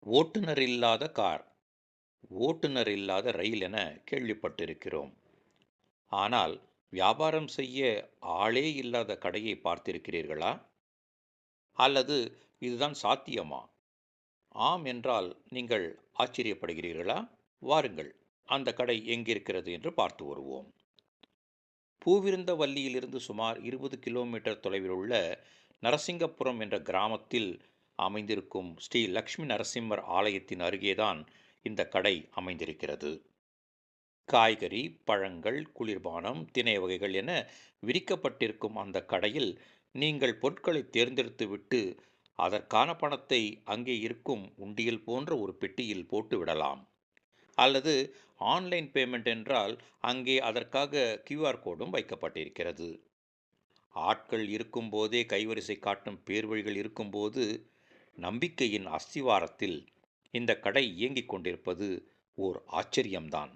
ஓட்டுநர் இல்லாத கார், ஓட்டுநர் இல்லாத ரயில் என கேள்விப்பட்டிருக்கிறோம். ஆனால் வியாபாரம் செய்ய ஆளே இல்லாத கடையை பார்த்திருக்கிறீர்களா? அல்லது இதுதான் சாத்தியமா? ஆம் என்றால் நீங்கள் ஆச்சரியப்படுகிறீர்களா? வாருங்கள், அந்த கடை எங்கிருக்கிறது என்று பார்த்து வருவோம். பூவிருந்தவல்லியிலிருந்து சுமார் 20 கிலோமீட்டர் தொலைவில் உள்ள நரசிங்கபுரம் என்ற கிராமத்தில் அமைந்திருக்கும் ஸ்ரீ லக்ஷ்மி நரசிம்மர் ஆலயத்தின் அருகேதான் இந்த கடை அமைந்திருக்கிறது. காய்கறி, பழங்கள், குளிர்பானம், திணை வகைகள் என விரிக்கப்பட்டிருக்கும் அந்த கடையில் நீங்கள் பொருட்களை தேர்ந்தெடுத்துவிட்டு அதற்கான பணத்தை அங்கே இருக்கும் உண்டியல் போன்ற ஒரு பெட்டியில் போட்டு விடலாம். அல்லது ஆன்லைன் பேமெண்ட் என்றால் அங்கே அதற்காக கியூஆர் கோடும் வைக்கப்பட்டிருக்கிறது. ஆட்கள் இருக்கும்போதே கைவரிசை காட்டும் பேர்வழிகள் இருக்கும்போது நம்பிக்கையின் அஸ்திவாரத்தில் இந்த கடை இயங்கிக் கொண்டிருப்பது ஓர் ஆச்சரியம்தான்.